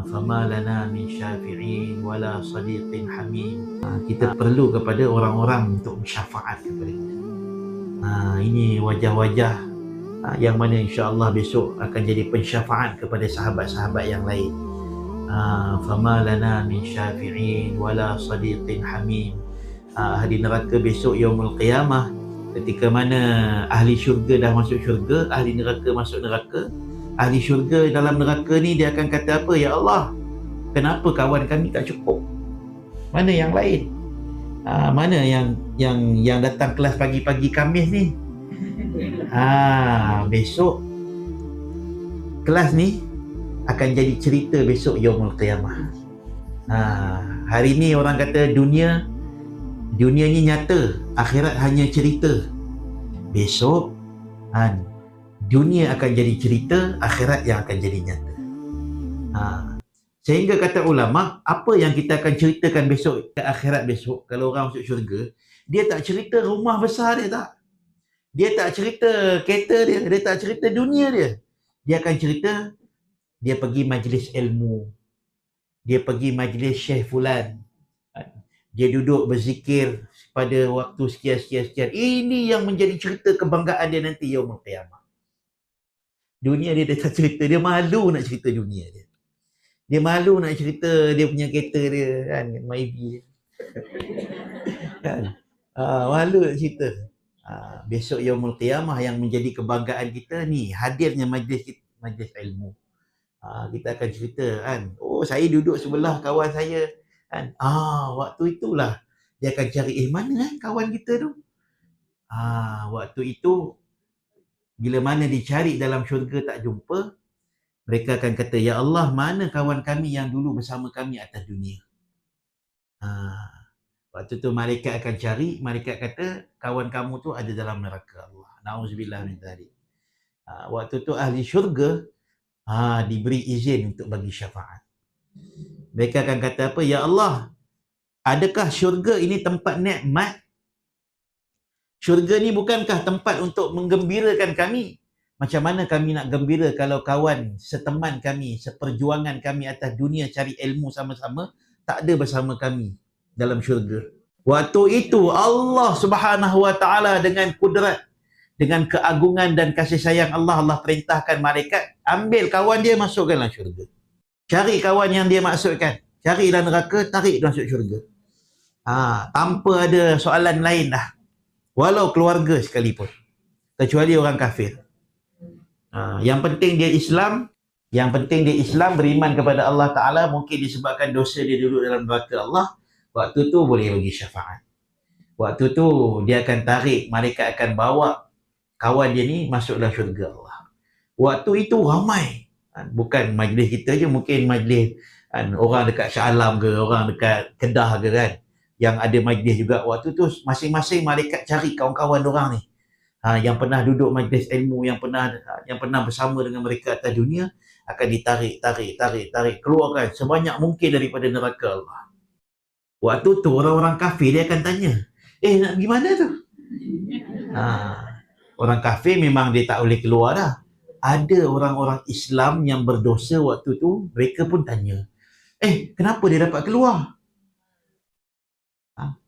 Fama lana min syafi'in wala sadiqin hamim. Kita perlu kepada orang-orang untuk syafaat kepada kita. Ini wajah-wajah yang mana insya-Allah besok akan jadi pensyafaat kepada sahabat-sahabat yang lain. Fama lana min syafi'in wala sadiqin hamim. Hari neraka besok yaumul qiyamah, ketika mana ahli syurga dah masuk syurga, ahli neraka masuk neraka. Ahli syurga dalam neraka ni dia akan kata apa? Ya Allah, kenapa kawan kami tak cukup? Mana yang lain? Mana yang datang kelas pagi-pagi Khamis ni? Besok kelas ni akan jadi cerita besok yaumul qiyamah. Hari ni orang kata dunia ni nyata, akhirat hanya cerita. Besok dunia akan jadi cerita, akhirat yang akan jadi nyata. Sehingga kata ulama, apa yang kita akan ceritakan besok ke akhirat besok, kalau orang masuk syurga, dia tak cerita rumah besar dia tak. Dia tak cerita kereta dia tak cerita dunia dia. Dia akan cerita dia pergi majlis ilmu, dia pergi majlis Syekh Fulan, dia duduk berzikir pada waktu sekian. Ini yang menjadi cerita kebanggaan dia nanti yaumul qiyamah. Dunia dia tak cerita, dia malu nak cerita dunia dia. Dia malu nak cerita dia punya kereta dia kan, Myvi dia. Kan? Malu nak cerita. Besok yaumul qiyamah yang menjadi kebanggaan kita ni, hadirnya majlis ilmu. Kita akan cerita kan, oh saya duduk sebelah kawan saya kan. Waktu itulah dia akan cari, mana kawan kita tu? Waktu itu bila mana dicari dalam syurga tak jumpa, mereka akan kata, ya Allah, mana kawan kami yang dulu bersama kami atas dunia? Waktu tu malaikat akan cari, malaikat kata, kawan kamu tu ada dalam neraka Allah. Na'udzubillah min dzalik. Waktu tu ahli syurga diberi izin untuk bagi syafaat. Mereka akan kata apa? Ya Allah, adakah syurga ini tempat nikmat? Syurga ni bukankah tempat untuk menggembirakan kami? Macam mana kami nak gembira kalau kawan, seteman kami, seperjuangan kami atas dunia cari ilmu sama-sama, tak ada bersama kami dalam syurga. Waktu itu Allah Subhanahu Wa Taala dengan kudrat, dengan keagungan dan kasih sayang Allah perintahkan malaikat, ambil kawan dia, masukkan dalam syurga. Cari kawan yang dia maksudkan, cari dalam neraka, tarik masuk syurga. Tanpa ada soalan lain dah. Walau keluarga sekalipun, kecuali orang kafir. Yang penting dia Islam, beriman kepada Allah Ta'ala. Mungkin disebabkan dosa dia dulu dalam neraka Allah, waktu tu boleh bagi syafaat. Waktu tu dia akan tarik, malaikat akan bawa kawan dia ni masuk dalam syurga Allah. Waktu itu ramai, bukan majlis kita je, mungkin majlis orang dekat Shah Alam ke, orang dekat Kedah ke kan, yang ada majlis juga. Waktu tu masing-masing malaikat cari kawan-kawan orang ni, yang pernah duduk majlis ilmu, yang pernah bersama dengan mereka atas dunia, akan ditarik, keluarkan sebanyak mungkin daripada neraka Allah. Waktu tu orang-orang kafir dia akan tanya, nak pergi mana tu? Orang kafir memang dia tak boleh keluar dah. Ada orang-orang Islam yang berdosa waktu tu, mereka pun tanya, kenapa dia dapat keluar?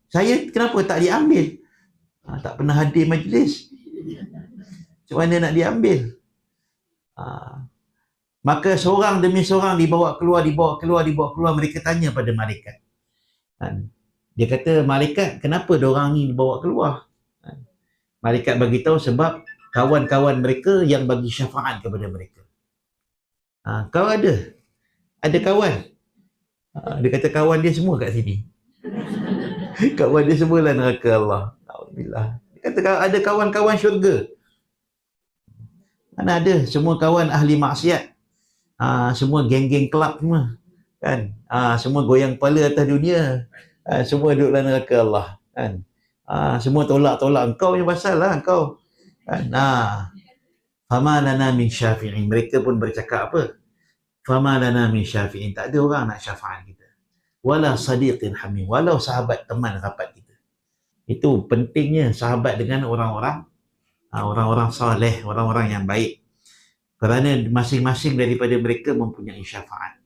Saya kenapa tak diambil? Tak pernah hadir majlis. Macam mana nak diambil? Maka seorang demi seorang dibawa keluar. Mereka tanya pada malaikat. Dia kata, malaikat, kenapa diorang ni dibawa keluar? Malaikat bagi tahu sebab kawan-kawan mereka yang bagi syafaat kepada mereka. Kau ada kawan? Dia kata kawan dia semua kat sini. Kawan dia semua lah neraka Allah. Alhamdulillah. Dia kata ada kawan-kawan syurga. Mana ada, semua kawan ahli maksiat. Semua geng-geng kelab semua. Kan? Semua goyang kepala atas dunia. Semua duduk dalam neraka Allah. Kan? Semua tolak-tolak. Engkau punya pasal lah engkau. Kan? Fama lana min syafi'in. Mereka pun bercakap apa? Fama lana min syafi'in. Tak ada orang nak syafaat kita. Wala sadiqin hamim. Walau sahabat teman rapat kita. Itu pentingnya sahabat dengan orang-orang saleh, orang-orang yang baik. Kerana masing-masing daripada mereka mempunyai syafaat.